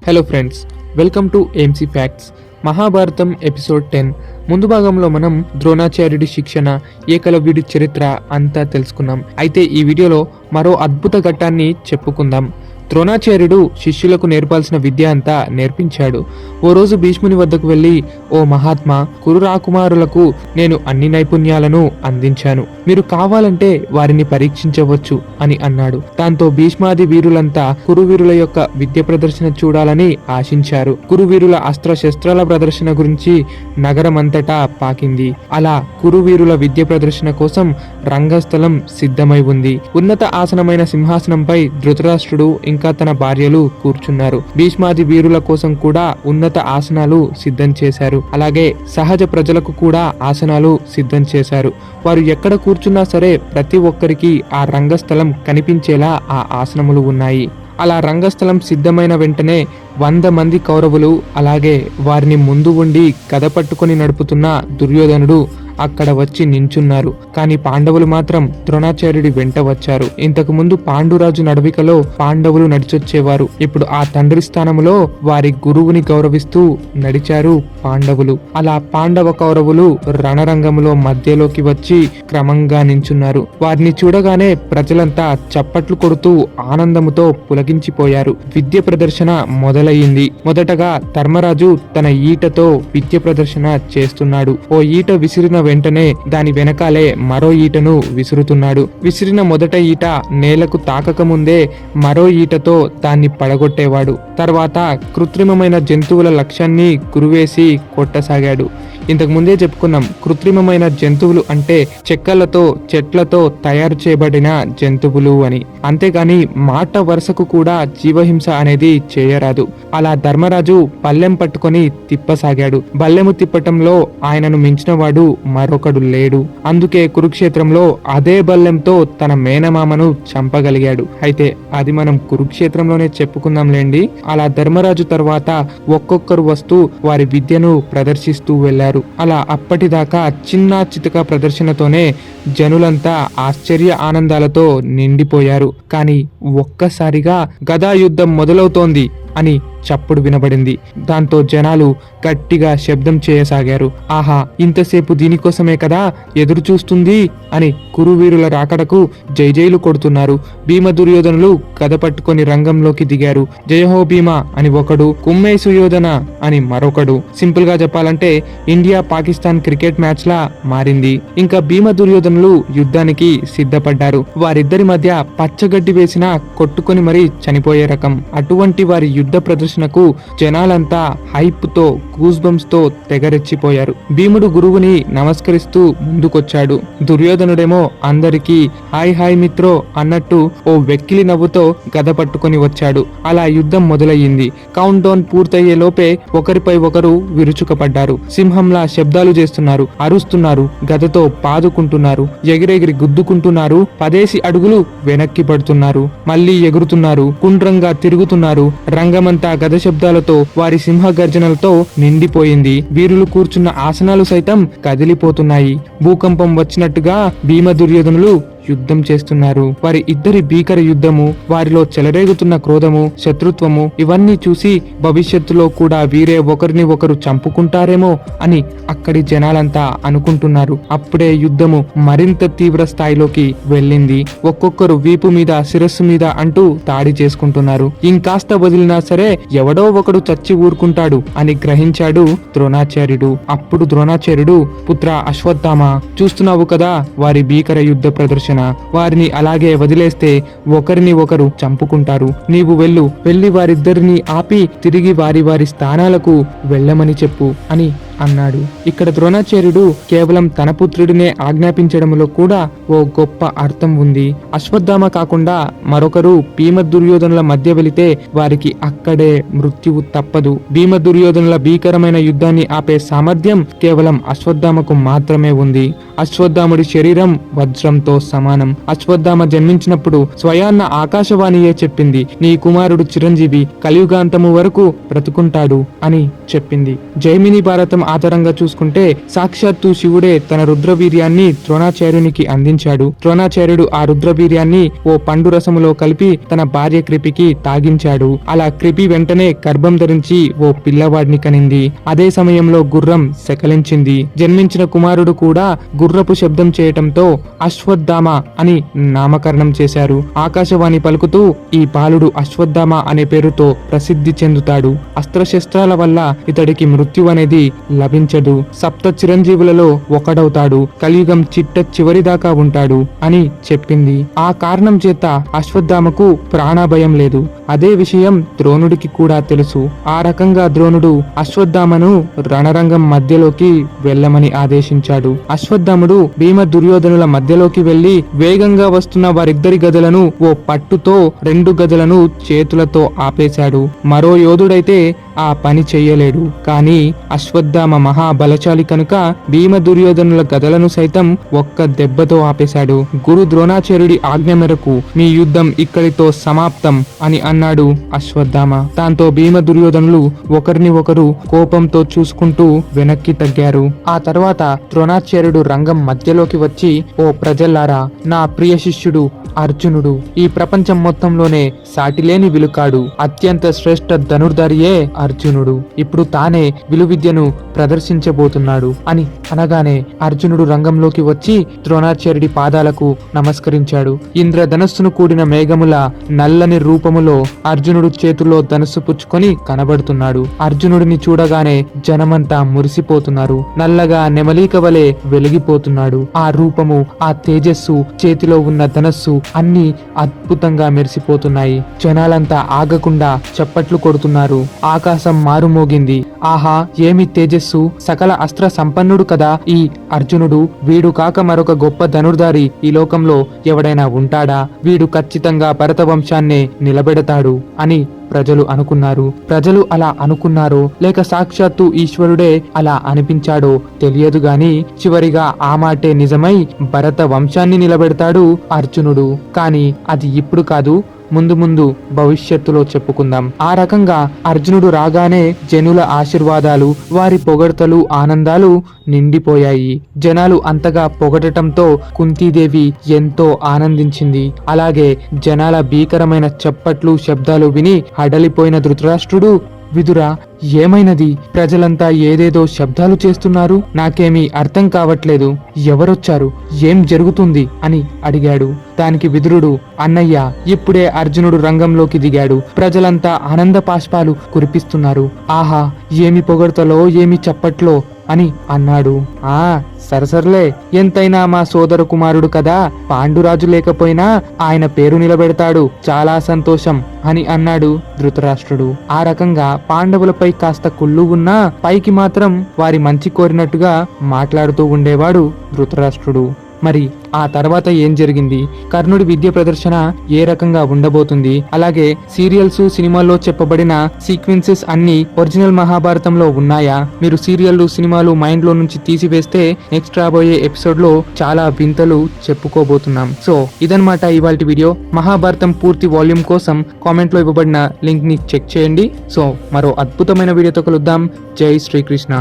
Hello friends, welcome to AMC facts. Mahabharatam episode 10 ముందు భాగంలో మనం ద్రోణాచార్యుడి శిక్షణ, ఏకలవ్యుడి చరిత్ర అంతా తెలుసుకున్నాం. అయితే ఈ వీడియోలో మరో అద్భుత ఘట్టాన్ని చెప్పుకుందాం. ద్రోణాచార్యుడు శిష్యులకు నేర్పాల్సిన విద్య అంతా నేర్పించాడు. ఓ రోజు భీష్ముని వద్దకు వెళ్ళి, ఓ మహాత్మా, కురు రాకుమారులకు నేను అన్ని నైపుణ్యాలను అందించాను, మీరు కావాలంటే వారిని పరీక్షించవచ్చు అని అన్నాడు. దాంతో భీష్మాది వీరులంతా కురువీరుల యొక్క విద్య ప్రదర్శన చూడాలని ఆశించారు. కురువీరుల అస్త్ర శస్త్రాల ప్రదర్శన గురించి నగరమంతటా పాకింది. అలా కురువీరుల విద్య ప్రదర్శన కోసం రంగస్థలం సిద్ధమై ఉంది. ఉన్నత ఆసనమైన సింహాసనంపై ధృతరాష్ట్రుడు ఇంకా తన భార్యలు కూర్చున్నారు. భీష్మాది వీరుల కోసం కూడా ఉన్నత ఆసనాలు సిద్ధం చేశారు. అలాగే సహజ ప్రజలకు కూడా ఆసనాలు సిద్ధం చేశారు. వారు ఎక్కడ కూర్చున్నా సరే ప్రతి ఒక్కరికి ఆ రంగస్థలం కనిపించేలా ఆ ఆసనములు ఉన్నాయి. అలా రంగస్థలం సిద్ధమైన వెంటనే 100 మంది కౌరవులు, అలాగే వారిని ముందు ఉండి గద పట్టుకొని నడుపుతున్న దుర్యోధనుడు అక్కడ వచ్చి నించున్నారు. కానీ పాండవులు మాత్రం ద్రోణాచార్యుడి వెంట వచ్చారు. ఇంతకు ముందు పాండురాజు నడవికలో పాండవులు నడిచొచ్చేవారు. ఇప్పుడు ఆ తండ్రి స్థానంలో వారి గురువుని గౌరవిస్తూ నడిచారు పాండవులు. అలా పాండవ కౌరవులు రణరంగంలో మధ్యలోకి వచ్చి క్రమంగా నించున్నారు. వారిని చూడగానే ప్రజలంతా చప్పట్లు కొడుతూ ఆనందముతో పులకించిపోయారు. విద్య ప్రదర్శన మొదలయ్యింది. మొదటగా ధర్మరాజు తన ఈటతో విద్య ప్రదర్శన చేస్తున్నాడు. ఓ ఈట విసిరిన వెంటనే దాని వెనకాలే మరో ఈటను విసురుతున్నాడు. విసిరిన మొదట ఈట నేలకు తాకక ముందే మరో ఈటతో దాన్ని పడగొట్టేవాడు. తర్వాత కృత్రిమమైన జంతువుల లక్ష్యాన్ని గురివేసి కొట్టసాగాడు. ఇంతకు ముందే చెప్పుకున్నాం, కృత్రిమమైన జంతువులు అంటే చెక్కలతో, చెట్లతో తయారు చేయబడిన జంతువులు అని. అంతేగాని మాట వరుసకు కూడా జీవహింస అనేది చేయరాదు. అలా ధర్మరాజు బల్లెం పట్టుకొని తిప్పసాగాడు. బల్లెము తిప్పటంలో ఆయనను మించిన వాడు మరొకడు లేడు. అందుకే కురుక్షేత్రంలో అదే బల్లెంతో తన మేనమామను చంపగలిగాడు. అయితే అది మనం కురుక్షేత్రంలోనే చెప్పుకుందాంలేండి. అలా ధర్మరాజు తర్వాత ఒక్కొక్కరు వస్తూ వారి విద్యను ప్రదర్శిస్తూ వెళ్లారు. అలా అప్పటిదాకా చిన్న చితక ప్రదర్శనతోనే జనులంతా ఆశ్చర్య ఆనందాలతో నిండిపోయారు. కానీ ఒక్కసారిగా గదా యుద్ధం మొదలవుతోంది అని చప్పుడు వినబడింది. దాంతో జనాలు గట్టిగా శబ్దం చేయసాగారు. ఆహా, ఇంతసేపు దీనికోసమే కదా ఎదురు చూస్తుంది అని కురువీరుల రాకడకు జైజైలు కొడుతున్నారు. భీమ దుర్యోధనులు గద పట్టుకొని రంగంలోకి దిగారు. జయహో భీమ అని ఒకడు, కుమ్మే సుయోధన అని మరొకడు. సింపుల్ గా చెప్పాలంటే ఇండియా పాకిస్తాన్ క్రికెట్ మ్యాచ్ లా మారింది. ఇంకా భీమ దుర్యోధనులు యుద్ధానికి సిద్ధపడ్డారు. వారిద్దరి మధ్య పచ్చగడ్డి వేసినా కొట్టుకొని మరీ చనిపోయే రకం. అటువంటి వారి యుద్ధ ప్రదర్శనకు జనాలంతా హైప్ తో, గూస్ బంప్స్ తో తెగరెచ్చిపోయారు. భీముడు గురువుని నమస్కరిస్తూ ముందుకొచ్చాడు. దుర్యోధనుడేమో అందరికీ హాయ్ హాయ్ మిత్రో అన్నట్టు ఓ వెక్కిలి నవ్వుతో గద పట్టుకొని వచ్చాడు. అలా యుద్ధం మొదలయ్యింది. కౌంట్ డౌన్ పూర్తయ్యే లోపే ఒకరిపై ఒకరు విరుచుకపడ్డారు. సింహంలా శబ్దాలు చేస్తున్నారు, అరుస్తున్నారు, గదతో పాదుకుంటున్నారు, ఎగిరెగిరి గుద్దుకుంటున్నారు, 10 అడుగులు వెనక్కి పడుతున్నారు, మళ్ళీ ఎగురుతున్నారు, కుండ్రంగా తిరుగుతున్నారు. రంగమంతా గద శబ్దాలతో, వారి సింహ గర్జనలతో నిండిపోయింది. వీరులు కూర్చున్న ఆసనాలు సైతం కదిలిపోతున్నాయి. భూకంపం వచ్చినట్టుగా భీమ దుర్యోధనులు యుద్ధం చేస్తున్నారు. వారి ఇద్దరి భీకర యుద్ధము, వారిలో చెలరేగుతున్న క్రోధము, శత్రుత్వము, ఇవన్నీ చూసి భవిష్యత్తులో కూడా వీరే ఒకరిని ఒకరు చంపుకుంటారేమో అని అక్కడి జనాలంతా అనుకుంటున్నారు. అప్పుడే యుద్ధము మరింత తీవ్ర స్థాయిలోకి వెళ్ళింది. ఒక్కొక్కరు వీపు మీద, శిరస్సు మీద అంటూ దాడి చేసుకుంటున్నారు. ఇంకాస్త వదిలినా సరే ఎవడో ఒకడు చచ్చి ఊరుకుంటాడు అని గ్రహించాడు ద్రోణాచార్యుడు. అప్పుడు ద్రోణాచార్యుడు, పుత్ర అశ్వత్థామ, చూస్తున్నావు కదా వారి భీకర యుద్ధ ప్రదర్శన. వారిని అలాగే వదిలేస్తే ఒకరిని ఒకరు చంపుకుంటారు. నీవు వెళ్ళి వారిద్దరిని ఆపి తిరిగి వారి వారి స్థానాలకు వెళ్ళమని చెప్పు అని అన్నాడు. ఇక్కడ ద్రోణాచార్యుడు కేవలం తన పుత్రుడినే ఆజ్ఞాపించడంలో కూడా ఓ గొప్ప అర్థం ఉంది. అశ్వత్థామ కాకుండా మరొకరు భీమ దుర్యోధనుల మధ్య వెళితే వారికి అక్కడే మృత్యువు తప్పదు. భీమ దుర్యోధనుల భీకరమైన యుద్ధాన్ని ఆపే సామర్థ్యం కేవలం అశ్వత్థామకు మాత్రమే ఉంది. అశ్వత్థాముడి శరీరం వజ్రంతో సమానం. అశ్వత్థామ జన్మించినప్పుడు స్వయాన్న ఆకాశవాణియే చెప్పింది, నీ కుమారుడు చిరంజీవి కలియుగాంతము వరకు బ్రతుకుంటాడు అని చెప్పింది. జైమిని భారతం ఆధారంగా చూసుకుంటే సాక్షాత్తు శివుడే తన రుద్రవీర్యాన్ని ద్రోణాచార్యునికి అందించాడు. ద్రోణాచార్యుడు ఆ రుద్రవీర్యాన్ని ఓ పండు రసములో కలిపి తన భార్య కృపికి తాగించాడు. అలా కృపి వెంటనే గర్భం ధరించి ఓ పిల్లవాడిని కనింది. అదే సమయంలో గుర్రం సెకలించింది. జన్మించిన కుమారుడు కూడా గుర్రపు శబ్దం చేయటంతో అశ్వత్థామ అని నామకరణం చేశారు. ఆకాశవాణి పలుకుతూ ఈ బాలుడు అశ్వత్థామ అనే పేరుతో ప్రసిద్ధి చెందుతాడు. అస్త్రశస్త్రాల వల్ల ఇతడికి మృత్యు అనేది లభించదు. సప్త చిరంజీవులలో ఒకడవుతాడు. కలియుగం చిట్ట చివరి దాకా ఉంటాడు అని చెప్పింది. ఆ కారణం చేత అశ్వత్థామకు ప్రాణభయం లేదు. అదే విషయం ద్రోణుడికి కూడా తెలుసు. ఆ రకంగా ద్రోణుడు అశ్వత్థామను రణరంగం మధ్యలోకి వెళ్ళమని ఆదేశించాడు. అశ్వత్థాముడు భీమ దుర్యోధనుల మధ్యలోకి వెళ్లి వేగంగా వస్తున్న వారిద్దరి గదలను ఓ పట్టుతో 2 గదలను చేతులతో ఆపేశాడు. మరో యోధుడైతే ఆ పని చెయ్యలేడు. కానీ అశ్వత్థామ మహాబలశాలి కనుక భీమ దుర్యోధనుల గదలను సైతం ఒక్క దెబ్బతో ఆపేశాడు. గురు ద్రోణాచార్యుడి ఆజ్ఞ మేరకు మీ యుద్ధం ఇక్కడితో సమాప్తం అని అన్నాడు అశ్వత్థామ. దాంతో భీమ దుర్యోధనులు ఒకరిని ఒకరు కోపంతో చూసుకుంటూ వెనక్కి తగ్గారు. ఆ తర్వాత ద్రోణాచార్యుడు రంగం మధ్యలోకి వచ్చి, ఓ ప్రజల్లారా, నా ప్రియ శిష్యుడు అర్జునుడు ఈ ప్రపంచం మొత్తంలోనే సాటిలేని విలుకాడు. అత్యంత శ్రేష్ఠ ధనుర్ధారియే అర్జునుడు. ఇప్పుడు తానే విలువిద్యను ప్రదర్శించబోతున్నాడు అని అనగానే అర్జునుడు రంగంలోకి వచ్చి ద్రోణాచార్యుడి పాదాలకు నమస్కరించాడు. ఇంద్రధనస్సును కూడిన మేఘముల నల్లని రూపములో అర్జునుడు చేతుల్లో ధనస్సు పుచ్చుకొని కనబడుతున్నాడు. అర్జునుడిని చూడగానే జనమంతా మురిసిపోతున్నారు. నల్లగా నెమలీక వలె వెలిగిపోతున్నాడు. ఆ రూపము, ఆ తేజస్సు, చేతిలో ఉన్న ధనస్సు అన్ని అద్భుతంగా మెరిసిపోతున్నాయి. జనాలంతా ఆగకుండా చప్పట్లు కొడుతున్నారు. ఆకాశం మారుమోగింది. ఆహా, ఏమి తేజస్సు! సకల అస్త్ర సంపన్నుడు కదా ఈ అర్జునుడు. వీడు కాక మరొక గొప్ప ధనుర్ధారి ఈ లోకంలో ఎవడైనా ఉంటాడా? వీడు ఖచ్చితంగా భరత వంశాన్నే నిలబెడతాడు అని ప్రజలు అనుకున్నారు. ప్రజలు అలా అనుకున్నారో లేక సాక్షాత్తు ఈశ్వరుడే అలా అనిపించాడో తెలియదు గాని చివరిగా ఆ మాటే నిజమై భరత వంశాన్ని నిలబెడతాడు అర్జునుడు. కానీ అది ఇప్పుడు కాదు, ముందు ముందు భవిష్యత్తులో చెప్పుకుందాం. ఆ రకంగా అర్జునుడు రాగానే జనుల ఆశీర్వాదాలు, వారి పొగడ్తలు, ఆనందాలు నిండిపోయాయి. జనాలు అంతగా పొగడటంతో కుంతీదేవి ఎంతో ఆనందించింది. అలాగే జనాల భీకరమైన చప్పట్లు, శబ్దాలు విని హడలిపోయిన ధృతరాష్ట్రుడు, విదురా, ఏమైనది? ప్రజలంతా ఏదేదో శబ్దాలు చేస్తున్నారు. నాకేమీ అర్థం కావట్లేదు. ఎవరొచ్చారు? ఏం జరుగుతుంది అని అడిగాడు. దానికి విదురుడు, అన్నయ్య, ఇప్పుడే అర్జునుడు రంగంలోకి దిగాడు. ప్రజలంతా ఆనంద పాష్పాలు కురిపిస్తున్నారు. ఆహా, ఏమి పొగడ్తలో, ఏమి చప్పట్లో అని అన్నాడు. సరసర్లే, ఎంతైనా మా సోదర కుమారుడు కదా, పాండురాజు లేకపోయినా ఆయన పేరు నిలబెడతాడు. చాలా సంతోషం అని అన్నాడు ధృతరాష్ట్రుడు. ఆ రకంగా పాండవులపై కాస్త కుళ్ళు ఉన్నా పైకి మాత్రం వారి మంచి కోరినట్టుగా మాట్లాడుతూ ఉండేవాడు ధృతరాష్ట్రుడు. మరి ఆ తర్వాత ఏం జరిగింది? కర్ణుడి విద్య ప్రదర్శన ఏ రకంగా ఉండబోతుంది? అలాగే సీరియల్స్, సినిమాల్లో చెప్పబడిన సీక్వెన్సెస్ అన్ని ఒరిజినల్ మహాభారతంలో ఉన్నాయా? మీరు సీరియల్లు, సినిమాలు మైండ్ లో నుంచి తీసివేస్తే నెక్స్ట్ రాబోయే ఎపిసోడ్ లో చాలా వింతలు చెప్పుకోబోతున్నాం. సో ఇదన్నమాట ఇవాల్టి వీడియో. మహాభారతం పూర్తి వాల్యూమ్ కోసం కామెంట్ లో ఇవ్వబడిన లింక్ ని చెక్ చేయండి. సో మరో అద్భుతమైన వీడియోతో కలుద్దాం. జై శ్రీకృష్ణ.